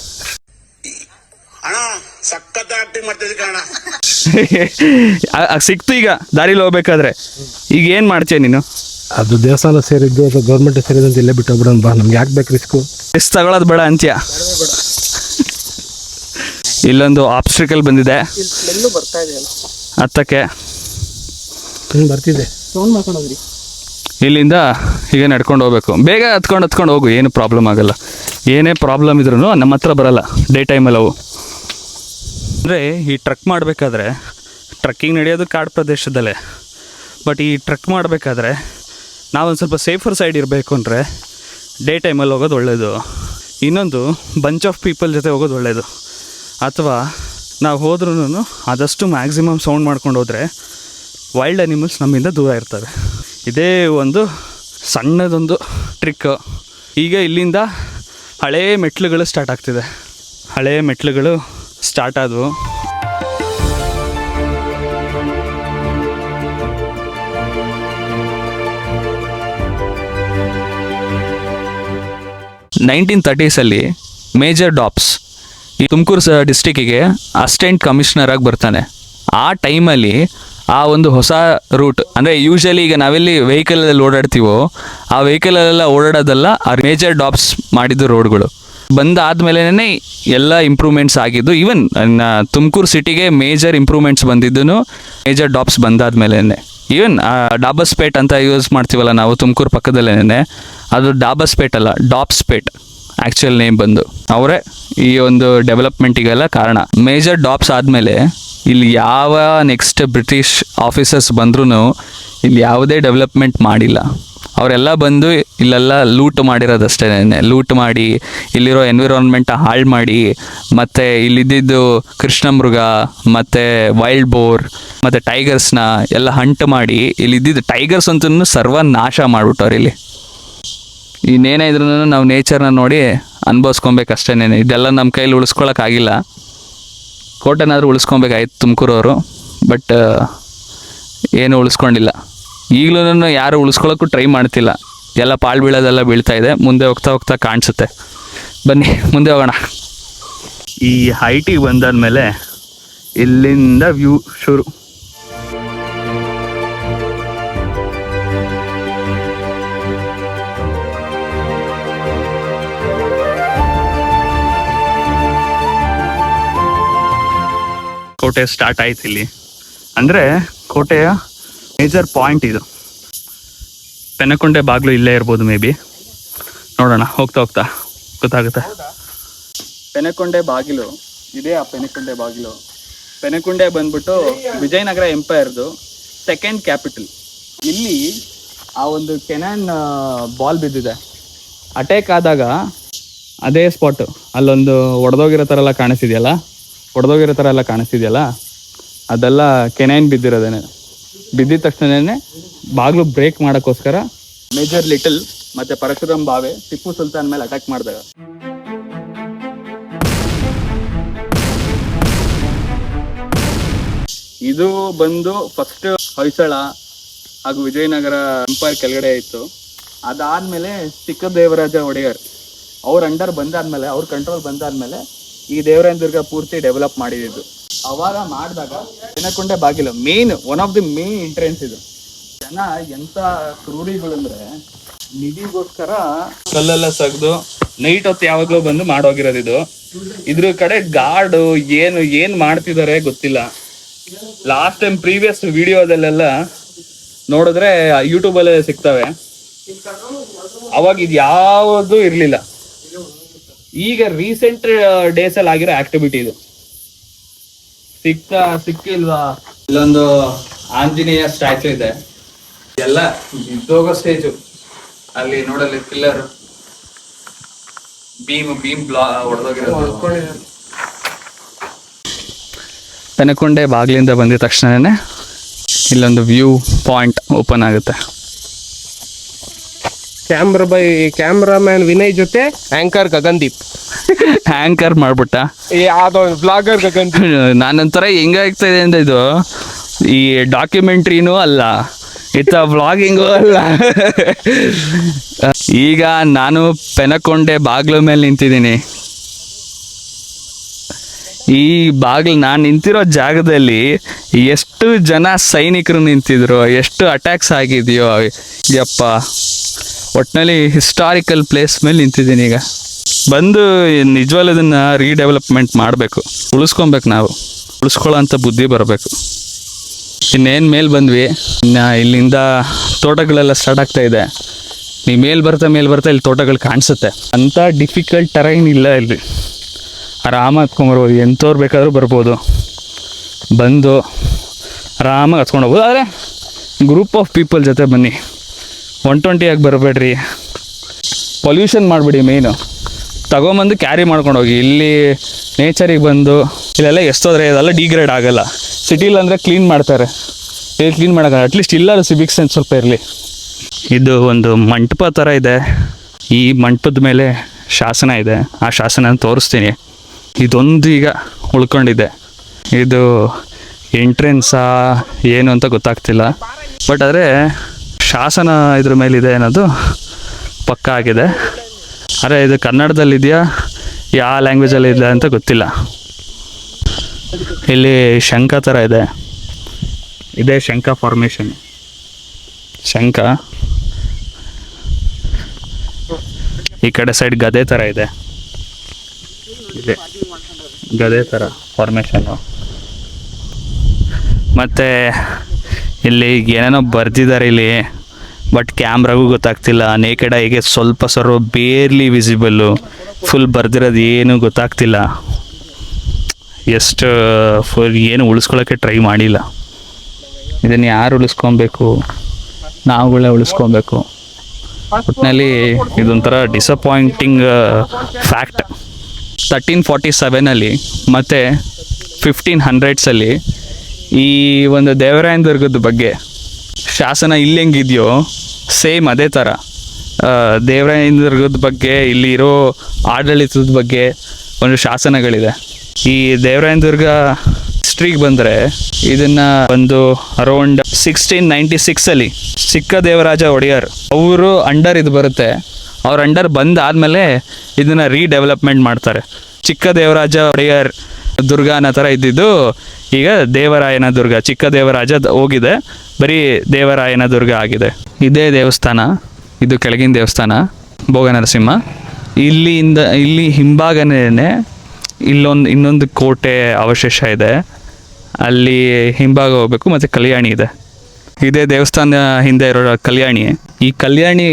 ಸಿಕ್ತು ಈಗ ದಾರಿಲಿ ಹೋಗ್ಬೇಕಾದ್ರೆ. ಈಗ ಏನು ಮಾಡ್ತೀಯ ನೀನು? ಅದು ದೇವಸ್ಥಾನ ಸೇರಿದ್ದು ಅಥವಾ ಗೌರ್ಮೆಂಟ್ ಸೇರಿದ್ದು ಅಂತ ಇಲ್ಲೇ ಬಿಟ್ಟು ಹೋಗ್ಬಿಡೋಣ ಬಾ, ನಮ್ಗೆ ಯಾಕೆ ಬೇಕು ರಿಸ್ಕು? ರಿಸ್ಕ್ ತಗೊಳ್ಳೋದು ಬೇಡ ಅಂತ್ಯ. ಇಲ್ಲೊಂದು ಆಬ್ಸ್ಟ್ರಿಕಲ್ ಬಂದಿದೆ ಹತ್ತಕ್ಕೆ. ಬರ್ತಿದೆ, ಇಲ್ಲಿಂದ ಹೀಗೆ ನಡ್ಕೊಂಡು ಹೋಗ್ಬೇಕು. ಬೇಗ ಹತ್ಕೊಂಡು ಹೋಗು, ಏನು ಪ್ರಾಬ್ಲಮ್ ಆಗಲ್ಲ. ಏನೇ ಪ್ರಾಬ್ಲಮ್ ಇದ್ರೂ ನಮ್ಮ ಹತ್ರ ಬರಲ್ಲ ಡೇ ಟೈಮಲ್ಲಿ ಅವು. ಅಂದರೆ ಈ ಟ್ರಕ್ ಮಾಡಬೇಕಾದ್ರೆ, ಟ್ರಕ್ಕಿಂಗ್ ನಡೆಯೋದು ಕಾಡು ಪ್ರದೇಶದಲ್ಲೇ, ಬಟ್ ಈ ಟ್ರಕ್ ಮಾಡಬೇಕಾದ್ರೆ ನಾವೊಂದು ಸ್ವಲ್ಪ ಸೇಫರ್ ಸೈಡ್ ಇರಬೇಕು ಅಂದರೆ ಡೇ ಟೈಮಲ್ಲಿ ಹೋಗೋದು ಒಳ್ಳೆಯದು. ಇನ್ನೊಂದು ಬಂಚ್ ಆಫ್ ಪೀಪಲ್ ಜೊತೆ ಹೋಗೋದು ಒಳ್ಳೆಯದು. ಅಥವಾ ನಾವು ಹೋದ್ರೂ ಆದಷ್ಟು ಮ್ಯಾಕ್ಸಿಮಮ್ ಸೌಂಡ್ ಮಾಡ್ಕೊಂಡು ಹೋದರೆ ವೈಲ್ಡ್ ಅನಿಮಲ್ಸ್ ನಮ್ಮಿಂದ ದೂರ ಇರ್ತವೆ. ಇದೇ ಒಂದು ಸಣ್ಣದೊಂದು ಟ್ರಿಕ್. ಈಗ ಇಲ್ಲಿಂದ ಹಳೇ ಮೆಟ್ಲುಗಳು ಸ್ಟಾರ್ಟ್ ಆಗ್ತಿದೆ. ಹಳೇ ಮೆಟ್ಲುಗಳು ಸ್ಟಾರ್ಟ್ ಆದವು. 1930s ಮೇಜರ್ ಡಾಪ್ಸ್ ಈ ತುಮಕೂರು ಡಿಸ್ಟಿಕ್ಕಿಗೆ ಅಸಿಸ್ಟೆಂಟ್ ಕಮಿಷನರ್ ಆಗಿ ಬರ್ತಾನೆ. ಆ ಟೈಮಲ್ಲಿ ಆ ಒಂದು ಹೊಸ ರೂಟ್ ಅಂದರೆ ಯೂಶ್ವಲಿ ಈಗ ನಾವೆಲ್ಲಿ ವೆಹಿಕಲಲ್ಲಿ ಓಡಾಡ್ತೀವೋ ಆ ವೆಹಿಕಲಲ್ಲೆಲ್ಲ ಓಡಾಡೋದಲ್ಲ, ಆ ಮೇಜರ್ ಡಾಪ್ಸ್ ಮಾಡಿದ್ದು ರೋಡ್ಗಳು ಬಂದಾದಮೇಲೆ ಎಲ್ಲ ಇಂಪ್ರೂವ್ಮೆಂಟ್ಸ್ ಆಗಿದ್ದು. ಈವನ್ ತುಮಕೂರು ಸಿಟಿಗೆ ಮೇಜರ್ ಇಂಪ್ರೂವ್ಮೆಂಟ್ಸ್ ಬಂದಿದ್ದು ಮೇಜರ್ ಡಾಪ್ಸ್ ಬಂದಾದಮೇಲೆ. ಈವನ್ ಡಾಬಸ್ಪೇಟ್ ಅಂತ ಯೂಸ್ ಮಾಡ್ತೀವಲ್ಲ ನಾವು ತುಮಕೂರು ಪಕ್ಕದಲ್ಲೇ, ಅದು ಡಾಬಸ್ಪೇಟ್ ಅಲ್ಲ, ಡಾಪ್ಸ್ಪೇಟ್ ಆ್ಯಕ್ಚುಯಲ್ ನೇಮ್ ಬಂದು. ಅವರೇ ಈ ಒಂದು ಡೆವಲಪ್ಮೆಂಟಿಗೆಲ್ಲ ಕಾರಣ. ಮೇಜರ್ ಡಾಪ್ಸ್ ಆದಮೇಲೆ ಇಲ್ಲಿ ಯಾವ ನೆಕ್ಸ್ಟ್ ಬ್ರಿಟಿಷ್ ಆಫೀಸರ್ಸ್ ಬಂದ್ರೂ ಇಲ್ಲಿ ಯಾವುದೇ ಡೆವಲಪ್ಮೆಂಟ್ ಮಾಡಿಲ್ಲ. ಅವರೆಲ್ಲ ಬಂದು ಇಲ್ಲೆಲ್ಲ ಲೂಟ್ ಮಾಡಿರೋದಷ್ಟೇ. ಲೂಟ್ ಮಾಡಿ ಇಲ್ಲಿರೋ ಎನ್ವಿರಾನ್ಮೆಂಟ್ ಹಾಳು ಮಾಡಿ, ಮತ್ತು ಇಲ್ಲಿದ್ದು ಕೃಷ್ಣ ಮೃಗ ಮತ್ತು ವೈಲ್ಡ್ ಬೋರ್ ಮತ್ತು ಟೈಗರ್ಸ್ನ ಎಲ್ಲ ಹಂಟ್ ಮಾಡಿ ಇಲ್ಲಿದ್ದಿದ್ದು ಟೈಗರ್ಸ್ ಅಂತೂ ಸರ್ವನಾಶ ಮಾಡಿಬಿಟ್ಟವ್ರು. ಇಲ್ಲಿ ಇನ್ನೇನೇ ಇದ್ರೂ ನಾವು ನೇಚರ್ನ ನೋಡಿ ಅನುಭವಿಸ್ಕೊಬೇಕಷ್ಟೇನೆ. ಇದೆಲ್ಲ ನಮ್ಮ ಕೈಲಿ ಉಳಿಸ್ಕೊಳಕ್ಕಾಗಿಲ್ಲ. ಕೋಟೆನಾದರೂ ಉಳಿಸ್ಕೊಬೇಕಾಯ್ತು ತುಮಕೂರವರು, ಬಟ್ ಏನೂ ಉಳಿಸ್ಕೊಂಡಿಲ್ಲ. ಈಗಲೂ ಯಾರು ಉಳಿಸ್ಕೊಳ್ಳೋಕ್ಕೂ ಟ್ರೈ ಮಾಡ್ತಿಲ್ಲ. ಎಲ್ಲ ಪಾಳು ಬೀಳೋದೆಲ್ಲ ಬೀಳ್ತಾ ಇದೆ. ಮುಂದೆ ಹೋಗ್ತಾ ಹೋಗ್ತಾ ಕಾಣಿಸುತ್ತೆ. ಬನ್ನಿ ಮುಂದೆ ಹೋಗೋಣ. ಈ ಹೈಟಿಗೆ ಬಂದಾದ್ಮೇಲೆ ಇಲ್ಲಿಂದ ವ್ಯೂ ಶುರು. ಕೋಟೆ ಸ್ಟಾರ್ಟ್ ಆಯ್ತು ಇಲ್ಲಿ. ಅಂದರೆ ಕೋಟೆಯ ಮೇಜರ್ ಪಾಯಿಂಟ್ ಇದು. ಪೆನಕೊಂಡೆ ಬಾಗಿಲು ಇಲ್ಲೇ ಇರ್ಬೋದು ಮೇ ಬಿ. ನೋಡೋಣ ಹೋಗ್ತಾ ಹೋಗ್ತಾ ಗೊತ್ತಾಗುತ್ತೆ. ಪೆನಕೊಂಡೆ ಬಾಗಿಲು ಇದೇ. ಆ ಪೆನಕೊಂಡೆ ಬಾಗಿಲು, ಪೆನಕೊಂಡೆ ಬಂದ್ಬಿಟ್ಟು ವಿಜಯನಗರ ಎಂಪೈರ್ದು ಸೆಕೆಂಡ್ ಕ್ಯಾಪಿಟಲ್. ಇಲ್ಲಿ ಆ ಒಂದು ಕೆನಾನ್ ಬಾಲ್ ಬಿದ್ದಿದೆ. ಅಟ್ಯಾಕ್ ಆದಾಗ ಅದೇ ಸ್ಪಾಟು. ಅಲ್ಲೊಂದು ಒಡೆದೋಗಿರೋ ಥರ ಎಲ್ಲ ಕಾಣಿಸ್ತಿದೆಯಲ್ಲ, ಅದೆಲ್ಲ ಕೆನೈನ್ ಬಿದ್ದಿರೋದೇನೆ. ಬಿದ್ದಿದ ತಕ್ಷಣನೇ ಬಾಗಿಲು ಬ್ರೇಕ್ ಮಾಡೋಕ್ಕೋಸ್ಕರ ಮೇಜರ್ ಲಿಟಲ್ ಮತ್ತು ಪರಶುರಾಮ್ ಭಾವೆ ಟಿಪ್ಪು ಸುಲ್ತಾನ್ ಮೇಲೆ ಅಟ್ಯಾಕ್ ಮಾಡಿದಾಗ ಇದು ಬಂದು ಫಸ್ಟ್ ಹೊಯ್ಸಳ ಹಾಗೂ ವಿಜಯನಗರ ಎಂಪೈರ್ ಕೆಳಗಡೆ ಇತ್ತು. ಅದಾದಮೇಲೆ ಚಿಕ್ಕದೇವರಾಜ ಒಡೆಯರ್ ಅವ್ರ ಅಂಡರ್ ಬಂದಾದ್ಮೇಲೆ, ಅವ್ರ ಕಂಟ್ರೋಲ್ ಬಂದಾದ್ಮೇಲೆ ಈ ದೇವರಾಯನ ದುರ್ಗ ಪೂರ್ತಿ ಡೆವಲಪ್ ಮಾಡಿದ್ದು. ಅವಾಗ ಮಾಡಿದಾಗ ಪೆನಕೊಂಡೆ ಬಾಗಿಲು main, one of the main entrance ಇದು. ಜನ ಎಂತ ಕ್ರೂರಿಗಳು ಅಂದ್ರೆ ನಿಧಿಗೋಸ್ಕರ ಕಲ್ಲೆಲ್ಲ ಸಗ್ದು ನೈಟ್ ಹೊತ್ತು ಯಾವಾಗಲೂ ಬಂದು ಮಾಡೋಗಿರೋದು ಇದು. ಇದ್ರ ಕಡೆ ಗಾರ್ಡು ಏನು ಮಾಡ್ತಿದ್ದಾರೆ ಗೊತ್ತಿಲ್ಲ. ಲಾಸ್ಟ್ ಟೈಮ್ ಪ್ರೀವಿಯಸ್ ವಿಡಿಯೋದಲ್ಲೆಲ್ಲ ನೋಡಿದ್ರೆ ಯೂಟ್ಯೂಬಲ್ಲೇ ಸಿಗ್ತವೆ. ಅವಾಗ ಇದು ಯಾವುದು ಇರಲಿಲ್ಲ. ಈಗ ರೀಸೆಂಟ್ ಡೇಸಲ್ಲಿ ಆಗಿರೋ ಆಕ್ಟಿವಿಟಿ ಇದು. ಸಿಕ್ಕಿಲ್ವಾ? ಇಲ್ಲೊಂದು ಆಂಜನೇಯ ಸ್ಟ್ಯಾಚು ಇದೆ. ಎಲ್ಲ ಬಿದ್ದೋಗೋ ಸ್ಟೇಜು. ಅಲ್ಲಿ ನೋಡಲ್ಲಿ ಪಿಲ್ಲರ್ ಬೀಮ್ ಹೊಡೆದೋಗಿರೋದು. ಪೆನಕೊಂಡೆ ಬಾಗಿಲಿಂದ ಬಂದಿದ ತಕ್ಷಣನೇ ಇಲ್ಲೊಂದು ವ್ಯೂ ಪಾಯಿಂಟ್ ಓಪನ್ ಆಗುತ್ತೆ. ಕ್ಯಾಮ್ರಾಮ್ಯಾನ್ ವಿನಯ್ ಜೊತೆ ಆಂಕರ್ ಗಗನ್ದೀಪ್ ಆಂಕರ್ ಮಾಡ್ಬಿಟ್ಟ. ಯಾವ್ದೋ ವ್ಲಾಗರ್ ಗಗನ್ದೀಪ್. ನಾನೊಂಥರ ಹೆಂಗಾಗ್ತಾ ಇದೆ ಅಂದ್ರೆ ಇದು ಈ ಡಾಕ್ಯುಮೆಂಟ್ರಿನೂ ಅಲ್ಲ, ಇತ್ತ ವ್ಲಾಗಿಂಗೂ ಅಲ್ಲ. ಈಗ ನಾನು ಪೆನಕೊಂಡೆ ಬಾಗಿಲು ಮೇಲೆ ನಿಂತಿದ್ದೀನಿ. ಈ ಬಾಗಿಲು ನಾನು ನಿಂತಿರೋ ಜಾಗದಲ್ಲಿ ಎಷ್ಟು ಜನ ಸೈನಿಕರು ನಿಂತಿದ್ರು, ಎಷ್ಟು ಅಟ್ಯಾಕ್ಸ್ ಆಗಿದೆಯೋ ಯಪ್ಪ. ಒಟ್ಟಿನಲ್ಲಿ ಹಿಸ್ಟಾರಿಕಲ್ ಪ್ಲೇಸ್ ಮೇಲೆ ನಿಂತಿದ್ದೀನಿ ಈಗ. ಬಂದು ನಿಜವಾಗ್ಲೂ ಇದನ್ನು ರೀಡೆವಲಪ್ಮೆಂಟ್ ಮಾಡಬೇಕು, ಉಳಿಸ್ಕೊಬೇಕು. ನಾವು ಉಳಿಸ್ಕೊಳ್ಳೋ ಅಂಥ ಬುದ್ಧಿ ಬರಬೇಕು. ಇನ್ನೇನು ಮೇಲೆ ಬಂದ್ವಿ, ಇನ್ನು ಇಲ್ಲಿಂದ ತೋಟಗಳೆಲ್ಲ ಸ್ಟಾರ್ಟ್ ಆಗ್ತಾ ಇದೆ. ನೀವು ಮೇಲೆ ಬರ್ತಾ ಇಲ್ಲಿ ತೋಟಗಳು ಕಾಣಿಸುತ್ತೆ. ಅಂಥ ಡಿಫಿಕಲ್ಟ್ ಟರೈನ್ ಇಲ್ಲ ಇಲ್ಲಿ. ಆರಾಮಾಗಿ ಹತ್ಕೊಂಬರ್ಬೋದು, ಎಂಥವ್ರು ಬೇಕಾದರೂ ಬರ್ಬೋದು. ಬಂದು ಆರಾಮಾಗಿ ಹತ್ಕೊಂಡು ಹೋಗ್ಬೋದು. ಆದರೆ ಗ್ರೂಪ್ ಆಫ್ ಪೀಪಲ್ ಜೊತೆ ಬನ್ನಿ. 120 ಆಗಿ ಬರಬೇಡ್ರಿ. ಪೊಲ್ಯೂಷನ್ ಮಾಡಿಬಿಡಿ. ಮೇಯ್ನು ತಗೊಂಬಂದು ಕ್ಯಾರಿ ಮಾಡ್ಕೊಂಡು ಹೋಗಿ. ಇಲ್ಲಿ ನೇಚರಿಗೆ ಬಂದು ಇಲ್ಲೆಲ್ಲ ಎಷ್ಟೋದ್ರೆ ಇದೆಲ್ಲ ಡಿಗ್ರೇಡ್ ಆಗಲ್ಲ. ಸಿಟಿಲಿ ಅಂದರೆ ಕ್ಲೀನ್ ಮಾಡ್ತಾರೆ, ಇಲ್ಲಿ ಕ್ಲೀನ್ ಮಾಡೋಕ್ಕಲ್ಲ. ಅಟ್ಲೀಸ್ಟ್ ಇಲ್ಲಾರು ಸಿವಿಕ್ ಸೆನ್ಸ್ ಸ್ವಲ್ಪ ಇರಲಿ. ಇದು ಒಂದು ಮಂಟಪ ಥರ ಇದೆ. ಈ ಮಂಟಪದ ಮೇಲೆ ಶಾಸನ ಇದೆ. ಆ ಶಾಸನ ತೋರಿಸ್ತೀನಿ. ಇದೊಂದು ಈಗ ಉಳ್ಕೊಂಡಿದೆ. ಇದು ಎಂಟ್ರೆನ್ಸಾ ಏನು ಅಂತ ಗೊತ್ತಾಗ್ತಿಲ್ಲ. ಬಟ್ ಆದರೆ ಶಾಸನ ಇದ್ರ ಮೇಲಿದೆ ಅನ್ನೋದು ಪಕ್ಕ ಆಗಿದೆ. ಅರೆ ಇದು ಕನ್ನಡದಲ್ಲಿದೆಯಾ ಯಾವ ಲ್ಯಾಂಗ್ವೇಜಲ್ಲಿ ಇದೆ ಅಂತ ಗೊತ್ತಿಲ್ಲ. ಇಲ್ಲಿ ಶಂಖ ಥರ ಇದೆ. ಇದೇ ಶಂಖ ಫಾರ್ಮೇಷನ್. ಶಂಖ ಈ ಕಡೆ ಸೈಡ್ ಗದೆ ಥರ ಇದೆ. ಇದೆ ಗದೆ ಥರ ಫಾರ್ಮೇಷನ್ನು. ಮತ್ತು ಇಲ್ಲಿ ಏನೇನೋ ಬರ್ದಿದ್ದಾರೆ ಇಲ್ಲಿ, ಬಟ್ ಕ್ಯಾಮ್ರಾಗೂ ಗೊತ್ತಾಗ್ತಿಲ್ಲ. ನೇಕೆಡ್ ಐಗೆ ಸ್ವಲ್ಪ ಸ್ವಲ್ಪ ಬೇರ್ಲಿ ವಿಸಿಬಲ್ಲು. ಫುಲ್ ಬರ್ದಿರೋದು ಏನು ಗೊತ್ತಾಗ್ತಿಲ್ಲ. ಎಷ್ಟು ಫುಲ್ ಏನು ಉಳಿಸ್ಕೊಳ್ಳೋಕ್ಕೆ ಟ್ರೈ ಮಾಡಿಲ್ಲ. ಇದನ್ನು ಯಾರು ಉಳಿಸ್ಕೊಬೇಕು? ನಾವುಗಳೇ ಉಳಿಸ್ಕೊಬೇಕು. ಒಟ್ಟಿನಲ್ಲಿ ಇದೊಂಥರ ಡಿಸಪಾಯಿಂಟಿಂಗ್ ಫ್ಯಾಕ್ಟ್. 1347 ಮತ್ತು 1500s ಈ ಒಂದು ದೇವರಾಯನ ದುರ್ಗದ ಬಗ್ಗೆ ಶಾಸನ ಇಲ್ಲಿ ಹೆಂಗಿದೆಯೋ ಸೇಮ್ ಅದೇ ಥರ ದೇವರಾಯನ ದುರ್ಗದ ಬಗ್ಗೆ ಇಲ್ಲಿರೋ ಆಡಳಿತದ ಬಗ್ಗೆ ಒಂದು ಶಾಸನಗಳಿದೆ. ಈ ದೇವರಾಯನ ದುರ್ಗ ಹಿಸ್ಟ್ರಿಗೆ ಬಂದರೆ ಇದನ್ನು ಒಂದು ಅರೌಂಡ್ 1696 ಚಿಕ್ಕ ದೇವರಾಜ ಒಡೆಯರ್ ಅವರು ಅಂಡರ್ ಇದು ಬರುತ್ತೆ. ಅವ್ರ ಅಂಡರ್ ಬಂದಾದಮೇಲೆ ಇದನ್ನು ರೀಡೆವಲಪ್ಮೆಂಟ್ ಮಾಡ್ತಾರೆ. ಚಿಕ್ಕ ದೇವರಾಜ ಒಡೆಯರ್ ದುರ್ಗ ಅನ್ನೋ ಥರ ಇದ್ದಿದ್ದು ಈಗ ದೇವರಾಯನ ದುರ್ಗ. ಚಿಕ್ಕ ದೇವರಾಜ ಹೋಗಿದೆ, ಬರೀ ದೇವರಾಯನ ದುರ್ಗ ಆಗಿದೆ. ಇದೇ ದೇವಸ್ಥಾನ, ಇದು ಕೆಳಗಿನ ದೇವಸ್ಥಾನ ಭೋಗ ನರಸಿಂಹ. ಇಲ್ಲಿ ಹಿಂಭಾಗನೇ ಇನ್ನೊಂದು ಕೋಟೆ ಅವಶೇಷ ಇದೆ. ಅಲ್ಲಿ ಹಿಂಭಾಗ ಹೋಗ್ಬೇಕು. ಮತ್ತು ಕಲ್ಯಾಣಿ ಇದೆ. ಇದೇ ದೇವಸ್ಥಾನ ಹಿಂದೆ ಇರೋ ಕಲ್ಯಾಣಿ. ಈ ಕಲ್ಯಾಣಿ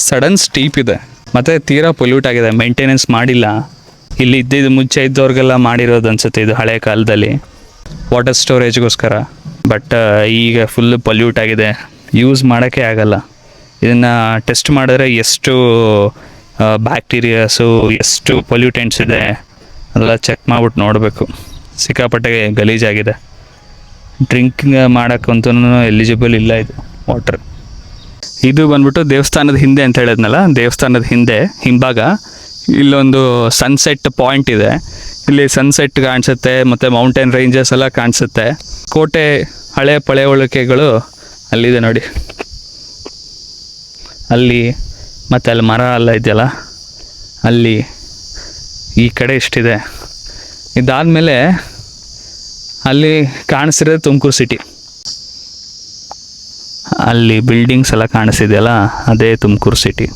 ಸಡನ್ ಸ್ಟೀಪ್ ಇದೆ ಮತ್ತು ತೀರಾ ಪೊಲ್ಯೂಟ್ ಆಗಿದೆ. ಮೇಂಟೆನೆನ್ಸ್ ಮಾಡಿಲ್ಲ. ಇಲ್ಲಿ ಇದ್ದಿದ್ದು ಮುಂಚೆ ಇದ್ದವ್ರಿಗೆಲ್ಲ ಮಾಡಿರೋದು ಅನ್ಸುತ್ತೆ ಇದು ಹಳೆಯ ಕಾಲದಲ್ಲಿ, ವಾಟರ್ ಸ್ಟೋರೇಜ್ಗೋಸ್ಕರ. ಬಟ್ ಈಗ ಫುಲ್ ಪೊಲ್ಯೂಟ್ ಆಗಿದೆ, ಯೂಸ್ ಮಾಡೋಕ್ಕೆ ಆಗಲ್ಲ. ಇದನ್ನು ಟೆಸ್ಟ್ ಮಾಡಿದ್ರೆ ಎಷ್ಟು ಬ್ಯಾಕ್ಟೀರಿಯಾಸು, ಎಷ್ಟು ಪೊಲ್ಯೂಟೆಂಟ್ಸ್ ಇದೆ ಅದೆಲ್ಲ ಚೆಕ್ ಮಾಡ್ಬಿಟ್ಟು ನೋಡಬೇಕು. ಸಿಕ್ಕಾಪಟ್ಟೆ ಗಲೀಜಾಗಿದೆ. ಡ್ರಿಂಕಿಂಗ್ ಮಾಡೋಕ್ಕಂತೂ ಎಲಿಜಿಬಲ್ ಇಲ್ಲ ಇದು ವಾಟರ್. ಇದು ಬಂದ್ಬಿಟ್ಟು ದೇವಸ್ಥಾನದ ಹಿಂದೆ ಅಂತ ಹೇಳಿದ್ನಲ್ಲ, ದೇವಸ್ಥಾನದ ಹಿಂದೆ ಹಿಂಭಾಗ ಇಲ್ಲೊಂದು ಸನ್ಸೆಟ್ ಪಾಯಿಂಟ್ ಇದೆ. ಇಲ್ಲಿ ಸನ್ಸೆಟ್ ಕಾಣಿಸುತ್ತೆ ಮತ್ತು ಮೌಂಟೇನ್ ರೇಂಜಸ್ ಎಲ್ಲ ಕಾಣಿಸುತ್ತೆ. ಕೋಟೆ ಹಳೆ ಪಳೆಯುಳಿಕೆಗಳು ಅಲ್ಲಿದೆ ನೋಡಿ, ಅಲ್ಲಿ ಮತ್ತು ಅಲ್ಲಿ ಮರ ಎಲ್ಲ ಇದೆಯಲ್ಲ ಅಲ್ಲಿ. ಈ ಕಡೆ ಇಷ್ಟಿದೆ. ಇದಾದಮೇಲೆ ಅಲ್ಲಿ ಕಾಣಿಸಿರೋದು ತುಮಕೂರು ಸಿಟಿ. ಅಲ್ಲಿ ಬಿಲ್ಡಿಂಗ್ಸ್ ಎಲ್ಲ ಕಾಣಿಸಿದೆಯಲ್ಲ ಅದೇ ತುಮಕೂರು ಸಿಟಿ.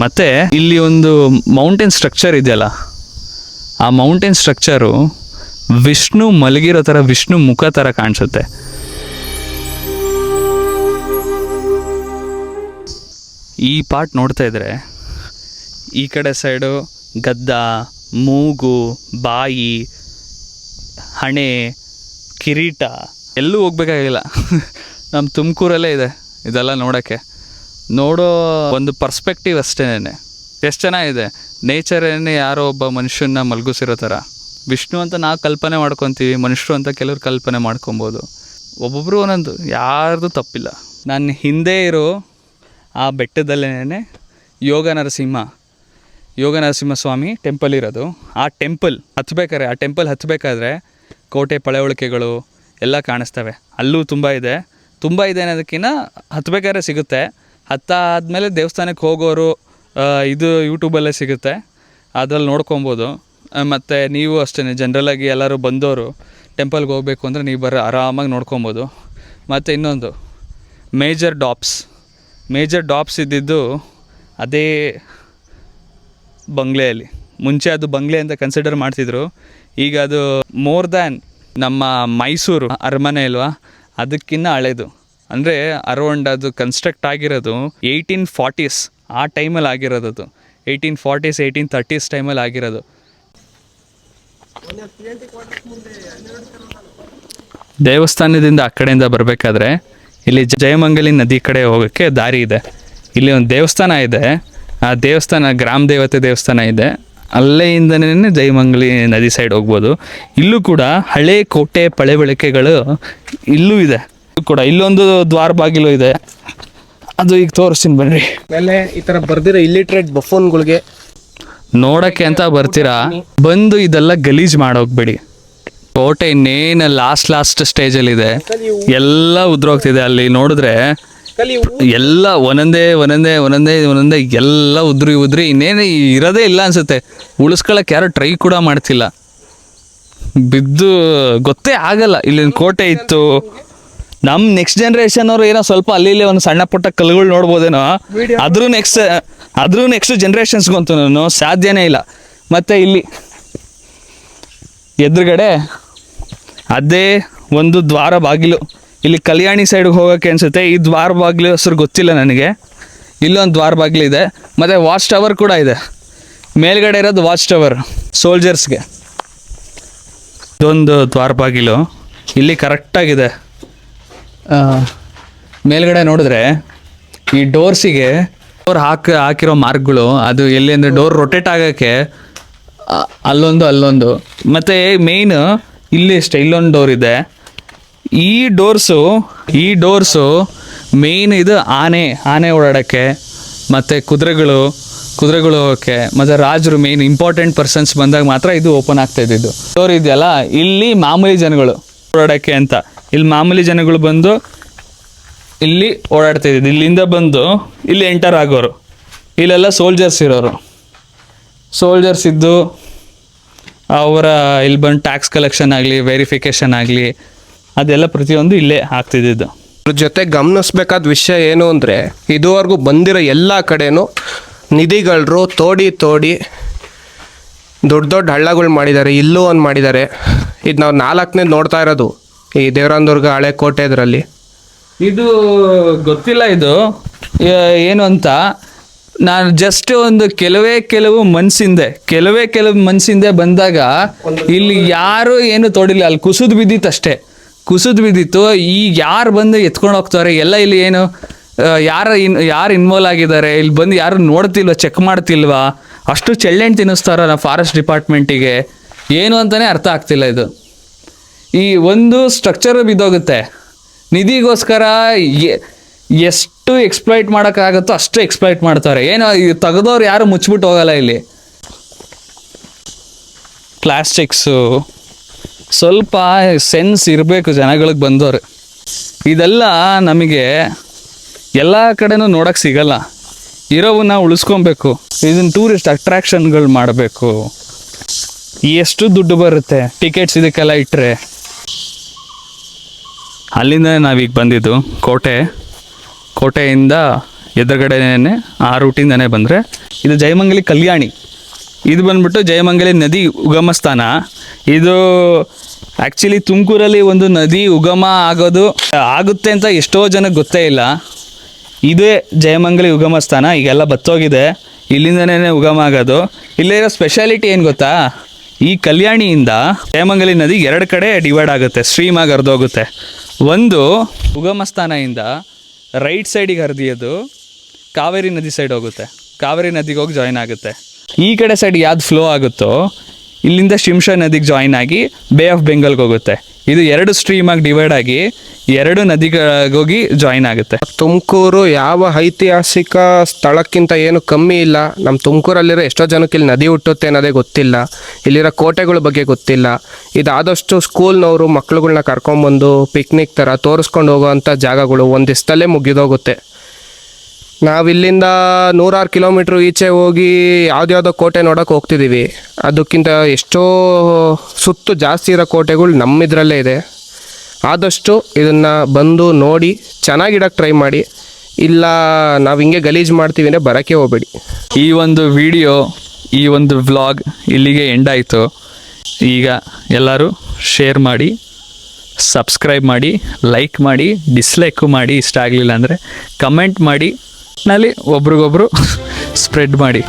ಮತ್ತು ಇಲ್ಲಿ ಒಂದು ಮೌಂಟೇನ್ ಸ್ಟ್ರಕ್ಚರ್ ಇದೆಯಲ್ಲ, ಆ ಮೌಂಟೇನ್ ಸ್ಟ್ರಕ್ಚರು ವಿಷ್ಣು ಮಲಗಿರೋ ಥರ, ವಿಷ್ಣು ಮುಖ ಥರ ಕಾಣಿಸುತ್ತೆ. ಈ ಪಾರ್ಟ್ ನೋಡ್ತಾ ಇದ್ರೆ ಈ ಕಡೆ ಸೈಡು ಗದ್ದ, ಮೂಗು, ಬಾಯಿ, ಹಣೆ, ಕಿರೀಟ ಎಲ್ಲೂ ಹೋಗ್ಬೇಕಾಗಿಲ್ಲ. ನಮ್ಮ ತುಮಕೂರಲ್ಲೇ ಇದೆ ಇದೆಲ್ಲ ನೋಡೋಕ್ಕೆ. ನೋಡೋ ಒಂದು ಪರ್ಸ್ಪೆಕ್ಟಿವ್ ಅಷ್ಟೇನೆ. ಎಷ್ಟು ಚೆನ್ನಾಗಿದೆ. ನೇಚರನ್ನೇ ಯಾರೋ ಒಬ್ಬ ಮನುಷ್ಯನ ಮಲಗಿಸಿರೋ ಥರ. ವಿಷ್ಣು ಅಂತ ನಾವು ಕಲ್ಪನೆ ಮಾಡ್ಕೊತೀವಿ, ಮನುಷ್ಯರು ಅಂತ ಕೆಲವ್ರು ಕಲ್ಪನೆ ಮಾಡ್ಕೊಬೋದು. ಒಬ್ಬೊಬ್ಬರು ಒಂದೊಂದು, ಯಾರ್ದು ತಪ್ಪಿಲ್ಲ. ನಾನು ಹಿಂದೆ ಇರೋ ಆ ಬೆಟ್ಟದಲ್ಲೇ ಯೋಗ ನರಸಿಂಹ ಸ್ವಾಮಿ ಟೆಂಪಲ್ ಇರೋದು. ಆ ಟೆಂಪಲ್ ಹತ್ತಬೇಕಾದ್ರೆ ಕೋಟೆ ಪಳೆಯುಳಿಕೆಗಳು ಎಲ್ಲ ಕಾಣಿಸ್ತವೆ. ಅಲ್ಲೂ ತುಂಬ ಇದೆ ಅನ್ನೋದಕ್ಕಿಂತ ಹತ್ತಬೇಕಾದ್ರೆ ಸಿಗುತ್ತೆ. ಹತ್ತಾದಮೇಲೆ ದೇವಸ್ಥಾನಕ್ಕೆ ಹೋಗೋರು ಇದು ಯೂಟ್ಯೂಬಲ್ಲೇ ಸಿಗುತ್ತೆ, ಅದ್ರಲ್ಲಿ ನೋಡ್ಕೊಬೋದು. ಮತ್ತು ನೀವು ಅಷ್ಟೇ ಜನ್ರಲಾಗಿ ಎಲ್ಲರೂ ಬಂದವರು ಟೆಂಪಲ್ಗೆ ಹೋಗಬೇಕು ಅಂದರೆ ನೀವು ಆರಾಮಾಗಿ ನೋಡ್ಕೊಬೋದು. ಮತ್ತು ಇನ್ನೊಂದು ಮೇಜರ್ ಡಾಪ್ಸ್ ಇದ್ದಿದ್ದು ಅದೇ ಬಂಗ್ಲೆಯಲ್ಲಿ. ಮುಂಚೆ ಅದು ಬಂಗ್ಲೆ ಅಂತ ಕನ್ಸಿಡರ್ ಮಾಡ್ತಿದ್ರು. ಈಗ ಅದು ಮೋರ್ ದ್ಯಾನ್ ನಮ್ಮ ಮೈಸೂರು ಅರಮನೆ ಅಲ್ವಾ, ಅದಕ್ಕಿಂತ ಹಳೇದು. ಅಂದರೆ ಅರೌಂಡ್ ಅದು ಕನ್ಸ್ಟ್ರಕ್ಟ್ ಆಗಿರೋದು 1840s ಆ ಟೈಮಲ್ಲಿ ಆಗಿರೋದು. ಅದು 1840s 1830s ಟೈಮಲ್ಲಿ ಆಗಿರೋದು. ದೇವಸ್ಥಾನದಿಂದ ಆ ಕಡೆಯಿಂದ ಬರಬೇಕಾದ್ರೆ ಇಲ್ಲಿ ಜಯಮಂಗಲಿ ನದಿ ಕಡೆ ಹೋಗೋಕ್ಕೆ ದಾರಿ ಇದೆ. ಇಲ್ಲಿ ಒಂದು ದೇವಸ್ಥಾನ ಇದೆ, ಆ ದೇವಸ್ಥಾನ ಗ್ರಾಮ ದೇವತೆ ದೇವಸ್ಥಾನ ಇದೆ, ಅಲ್ಲೆಯಿಂದನೇ ಜಯಮಂಗಲಿ ನದಿ ಸೈಡ್ ಹೋಗ್ಬೋದು. ಇಲ್ಲೂ ಕೂಡ ಹಳೆ ಕೋಟೆ ಪಳೆಬಳಕೆಗಳು ಇಲ್ಲೂ ಇದೆ ಕೂಡ. ಇಲ್ಲೊಂದು ದ್ವಾರ ಬಾಗಿಲು ಇದೆ, ಅದು ಈಗ ತೋರಿಸ್ತೀನಿ ಬನ್ರಿ. ಆಮೇಲೆ ಈ ತರ ಬರ್ದಿರೋ ಇಲ್ಲಿಟ್ರೇಟ್ ಬಫೋನ್ಗಳಿಗೆ ನೋಡಕ್ಕೆ ಅಂತ ಬರ್ತೀರಾ, ಬಂದು ಇದೆಲ್ಲ ಗಲೀಜ್ ಮಾಡೋಗ್ಬೇಡಿ. ಕೋಟೆ ಇನ್ನೇನು ಲಾಸ್ಟ್ ಸ್ಟೇಜಲ್ಲಿದೆ, ಎಲ್ಲ ಉದ್ರೋಗ್ತಿದೆ. ಅಲ್ಲಿ ನೋಡಿದ್ರೆ ಎಲ್ಲ ಒಂದೊಂದೇ ಎಲ್ಲ ಉದ್ರಿ ಇನ್ನೇನು ಇರೋದೇ ಇಲ್ಲ ಅನ್ಸುತ್ತೆ. ಉಳಿಸ್ಕೊಳಕ್ಕೆ ಯಾರು ಟ್ರೈ ಕೂಡ ಮಾಡ್ತಿಲ್ಲ, ಬಿದ್ದು ಗೊತ್ತೇ ಆಗಲ್ಲ ಇಲ್ಲಿನ ಕೋಟೆ ಇತ್ತು. ನಮ್ಮ ನೆಕ್ಸ್ಟ್ ಜನ್ರೇಷನ್ ಅವರು ಏನೋ ಸ್ವಲ್ಪ ಅಲ್ಲಿ ಒಂದು ಸಣ್ಣ ಪುಟ್ಟ ಕಲ್ಲುಗಳು ನೋಡ್ಬೋದೇನೋ, ಅದ್ರೂ ನೆಕ್ಸ್ಟ್ ಜನ್ರೇಷನ್ಸ್ಗಂತೂ ನಾನು ಸಾಧ್ಯನೇ ಇಲ್ಲ. ಮತ್ತು ಇಲ್ಲಿ ಎದುರುಗಡೆ ಅದೇ ಒಂದು ದ್ವಾರ ಬಾಗಿಲು, ಇಲ್ಲಿ ಕಲ್ಯಾಣಿ ಸೈಡ್ಗೆ ಹೋಗೋಕ್ಕೆ ಅನಿಸುತ್ತೆ. ಈ ದ್ವಾರ ಬಾಗಿಲು ಹೆಸರು ಗೊತ್ತಿಲ್ಲ ನನಗೆ. ಇಲ್ಲೊಂದು ದ್ವಾರ ಬಾಗಿಲಿದೆ, ಮತ್ತು ವಾಚ್ ಟವರ್ ಕೂಡ ಇದೆ. ಮೇಲ್ಗಡೆ ಇರೋದು ವಾಚ್ ಟವರ್ ಸೋಲ್ಜರ್ಸ್ಗೆ. ಇದೊಂದು ದ್ವಾರ ಬಾಗಿಲು ಇಲ್ಲಿ ಕರೆಕ್ಟಾಗಿದೆ. ಮೇಲ್ಗಡೆ ನೋಡಿದ್ರೆ ಈ ಡೋರ್ಸಿಗೆ ಡೋರ್ ಹಾಕಿರೋ ಮಾರ್ಕ್ಗಳು, ಅದು ಎಲ್ಲಿ ಅಂದರೆ ಡೋರ್ ರೊಟೇಟ್ ಆಗೋಕ್ಕೆ ಅಲ್ಲೊಂದು ಮತ್ತು ಮೇಯ್ನ್ ಇಲ್ಲಿ ಅಷ್ಟೇ ಇಲ್ಲೊಂದು ಡೋರ್ ಇದೆ. ಈ ಡೋರ್ಸು ಮೇಯ್ನ್ ಇದು ಆನೆ ಓಡಾಡೋಕ್ಕೆ, ಮತ್ತು ಕುದುರೆಗಳು ಹೋಗೋಕ್ಕೆ, ಮತ್ತು ರಾಜರು ಮೇಯ್ನ್ ಇಂಪಾರ್ಟೆಂಟ್ ಪರ್ಸನ್ಸ್ ಬಂದಾಗ ಮಾತ್ರ ಇದು ಓಪನ್ ಆಗ್ತಾ ಇದ್ದಿದ್ದು. ಡೋರ್ ಇದೆಯಲ್ಲ, ಇಲ್ಲಿ ಮಾಮೂಲಿ ಜನಗಳು ಓಡಾಡೋಕ್ಕೆ ಅಂತ ಇಲ್ಲಿ ಮಾಮೂಲಿ ಜನಗಳು ಬಂದು ಇಲ್ಲಿ ಓಡಾಡ್ತಾ ಇದ್ದಿದ್ದು. ಇಲ್ಲಿಂದ ಬಂದು ಇಲ್ಲಿ ಎಂಟರ್ ಆಗೋರು. ಇಲ್ಲೆಲ್ಲ ಸೋಲ್ಜರ್ಸ್ ಇರೋರು. ಸೋಲ್ಜರ್ಸ್ ಇದ್ದು ಅವರ ಇಲ್ಲಿ ಬಂದು ಟ್ಯಾಕ್ಸ್ ಕಲೆಕ್ಷನ್ ಆಗಲಿ, ವೆರಿಫಿಕೇಷನ್ ಆಗಲಿ, ಅದೆಲ್ಲ ಪ್ರತಿಯೊಂದು ಇಲ್ಲೇ ಆಗ್ತಿದ್ದಿದ್ದು. ಅದ್ರ ಜೊತೆ ಗಮನಿಸ್ಬೇಕಾದ ವಿಷಯ ಏನು ಅಂದರೆ, ಇದುವರೆಗೂ ಬಂದಿರೋ ಎಲ್ಲ ಕಡೆನೂ ನಿಧಿಗಳರು ತೋಡಿ ದೊಡ್ಡ ಹಳ್ಳಗಳು ಮಾಡಿದ್ದಾರೆ. ಇಲ್ಲೂ ಒಂದು ಮಾಡಿದ್ದಾರೆ. ಇದು ನಾವು 4ನೇ ನೋಡ್ತಾ ಇರೋದು ಈ ದೇವರಾಯನದುರ್ಗ ಹಳೆ ಕೋಟೆ ಇದರಲ್ಲಿ. ಇದು ಗೊತ್ತಿಲ್ಲ ಇದು ಏನು ಅಂತ. ನಾನು ಜಸ್ಟ್ ಒಂದು ಕೆಲವು ಮನ್ಸಿಂದೆ ಬಂದಾಗ ಇಲ್ಲಿ ಯಾರು ಏನು ತೋಡಿಲ್ಲ, ಅಲ್ಲಿ ಕುಸಿದು ಬಿದ್ದಿತ್ತು. ಈಗ ಯಾರು ಬಂದು ಎತ್ಕೊಂಡು ಹೋಗ್ತಾರೆ ಎಲ್ಲ, ಇಲ್ಲಿ ಏನು ಯಾರು ಇನ್ವಾಲ್ವ್ ಆಗಿದ್ದಾರೆ, ಇಲ್ಲಿ ಬಂದು ಯಾರು ನೋಡ್ತಿಲ್ವ, ಚೆಕ್ ಮಾಡ್ತಿಲ್ವಾ, ಅಷ್ಟು ಚೆಳ್ಳೆಣ್ಣು ತಿನ್ನಿಸ್ತಾರ ಫಾರೆಸ್ಟ್ ಡಿಪಾರ್ಟ್ಮೆಂಟಿಗೆ, ಏನು ಅಂತಲೇ ಅರ್ಥ ಆಗ್ತಿಲ್ಲ. ಇದು ಈ ಒಂದು ಸ್ಟ್ರಕ್ಚರ್ ಬಿದ್ದೋಗುತ್ತೆ. ನಿಧಿಗೋಸ್ಕರ ಎಷ್ಟು ಎಕ್ಸ್ಪ್ಲಾಯ್ಟ್ ಮಾಡೋಕ್ಕಾಗುತ್ತೋ ಅಷ್ಟು ಎಕ್ಸ್ಪ್ಲಾಯ್ಟ್ ಮಾಡ್ತಾರೆ. ಏನೋ ತೆಗೆದವ್ರು ಯಾರು ಮುಚ್ಚಿಬಿಟ್ಟು ಹೋಗಲ್ಲ. ಇಲ್ಲಿ ಪ್ಲಾಸ್ಟಿಕ್ಸು ಸ್ವಲ್ಪ ಸೆನ್ಸ್ ಇರಬೇಕು ಜನಗಳಿಗೆ ಬಂದವರು. ಇದೆಲ್ಲ ನಮಗೆ ಎಲ್ಲ ಕಡೆನೂ ನೋಡೋಕ್ಕೆ ಸಿಗಲ್ಲ. ಇರೋವನ್ನ ಉಳಿಸ್ಕೊಬೇಕು. ಇದನ್ನು ಟೂರಿಸ್ಟ್ ಅಟ್ರಾಕ್ಷನ್ಗಳು ಮಾಡಬೇಕು. ಎಷ್ಟು ದುಡ್ಡು ಬರುತ್ತೆ ಟಿಕೆಟ್ಸ್ ಇದಕ್ಕೆಲ್ಲ ಇಟ್ಟರೆ. ಅಲ್ಲಿಂದ ನಾವೀಗ ಬಂದಿದ್ದು ಕೋಟೆಯಿಂದ ಎದುರುಗಡೆನೇ ಆ ರೂಟಿಂದನೇ ಬಂದರೆ ಇದು ಜಯಮಂಗಲಿ ಕಲ್ಯಾಣಿ. ಇದು ಬಂದ್ಬಿಟ್ಟು ಜಯಮಂಗಲಿ ನದಿ ಉಗಮ ಸ್ಥಾನ. ಇದು ಆ್ಯಕ್ಚುಲಿ ತುಮಕೂರಲ್ಲಿ ಒಂದು ನದಿ ಉಗಮ ಆಗುತ್ತೆ ಅಂತ ಎಷ್ಟೋ ಜನಕ್ಕೆ ಗೊತ್ತೇ ಇಲ್ಲ. ಇದೇ ಜಯಮಂಗಲಿ ಉಗಮ ಸ್ಥಾನ. ಈಗೆಲ್ಲ ಬತ್ತೋಗಿದೆ, ಇಲ್ಲಿಂದನೇ ಉಗಮ ಆಗೋದು. ಇಲ್ಲಿರೋ ಸ್ಪೆಷಾಲಿಟಿ ಏನು ಗೊತ್ತಾ, ಈ ಕಲ್ಯಾಣಿಯಿಂದ ಜಯಮಂಗಲಿ ನದಿ 2 ಕಡೆ ಡಿವೈಡ್ ಆಗುತ್ತೆ, ಸ್ಟ್ರೀಮ್ ಆಗಿ ಹರಿದೋಗುತ್ತೆ. ಒಂದು ಉಗಮ ಸ್ಥಾನದಿಂದ ರೈಟ್ ಸೈಡಿಗೆ ಹರಿದಿಯೋದು ಕಾವೇರಿ ನದಿ ಸೈಡ್ ಹೋಗುತ್ತೆ, ಕಾವೇರಿ ನದಿಗೆ ಹೋಗಿ ಜಾಯಿನ್ ಆಗುತ್ತೆ. ಈ ಕಡೆ ಸೈಡ್ ಯಾವ್ದು ಫ್ಲೋ ಆಗುತ್ತೋ ಇಲ್ಲಿಂದ ಶಿಂಷಾ ನದಿಗೆ ಜಾಯಿನ್ ಆಗಿ ಬೇ ಆಫ್ ಬೆಂಗಾಲ್ಗೆ ಹೋಗುತ್ತೆ. ಇದು 2 ಸ್ಟ್ರೀಮಾಗಿ ಡಿವೈಡ್ ಆಗಿ 2 ನದಿಗಳಿಗೋಗಿ ಜಾಯಿನ್ ಆಗುತ್ತೆ. ತುಮಕೂರು ಯಾವ ಐತಿಹಾಸಿಕ ಸ್ಥಳಕ್ಕಿಂತ ಏನು ಕಮ್ಮಿ ಇಲ್ಲ. ನಮ್ಮ ತುಮಕೂರಲ್ಲಿರೋ ಎಷ್ಟೋ ಜನಕ್ಕೆ ಇಲ್ಲಿ ನದಿ ಹುಟ್ಟುತ್ತೆ ಅನ್ನೋದೇ ಗೊತ್ತಿಲ್ಲ, ಇಲ್ಲಿರೋ ಕೋಟೆಗಳ ಬಗ್ಗೆ ಗೊತ್ತಿಲ್ಲ. ಇದಾದಷ್ಟು ಸ್ಕೂಲ್ನವರು ಮಕ್ಳುಗಳ್ನ ಕರ್ಕೊಂಬಂದು ಪಿಕ್ನಿಕ್ ಥರ ತೋರಿಸ್ಕೊಂಡು ಹೋಗೋವಂಥ ಜಾಗಗಳು ಒಂದು ದಿವಸದಲ್ಲೇ ಮುಗಿದೋಗುತ್ತೆ. ನಾವಿಲ್ಲಿಂದ 100 ಕಿಲೋಮೀಟ್ರ್ ಈಚೆ ಹೋಗಿ ಯಾವುದ್ಯಾವುದೋ ಕೋಟೆ ನೋಡೋಕೆ ಹೋಗ್ತಿದ್ದೀವಿ. ಅದಕ್ಕಿಂತ ಎಷ್ಟೋ ಸುತ್ತು ಜಾಸ್ತಿ ಇರೋ ಕೋಟೆಗಳು ನಮ್ಮಿದ್ರಲ್ಲೇ ಇದೆ. ಆದಷ್ಟು ಇದನ್ನು ಬಂದು ನೋಡಿ ಚೆನ್ನಾಗಿಡಕ್ಕೆ ಟ್ರೈ ಮಾಡಿ. ಇಲ್ಲ ನಾವು ಹಿಂಗೆ ಗಲೀಜು ಮಾಡ್ತೀವಿ ಅಂದರೆ ಬರೋಕ್ಕೆ ಹೋಗಬೇಡಿ. ಈ ಒಂದು ವಿಡಿಯೋ, ಈ ಒಂದು ವ್ಲಾಗ್ ಇಲ್ಲಿಗೆ ಎಂಡ್ ಆಯಿತು. ಈಗ ಎಲ್ಲರೂ ಶೇರ್ ಮಾಡಿ, ಸಬ್ಸ್ಕ್ರೈಬ್ ಮಾಡಿ, ಲೈಕ್ ಮಾಡಿ, ಡಿಸ್ಲೈಕು ಮಾಡಿ, ಇಷ್ಟ ಆಗಲಿಲ್ಲ ಅಂದರೆ ಕಮೆಂಟ್ ಮಾಡಿ, ನಲ್ಲಿ ಒಬ್ರಿಗೊಬ್ರು ಸ್ಪ್ರೆಡ್ ಮಾಡಿ.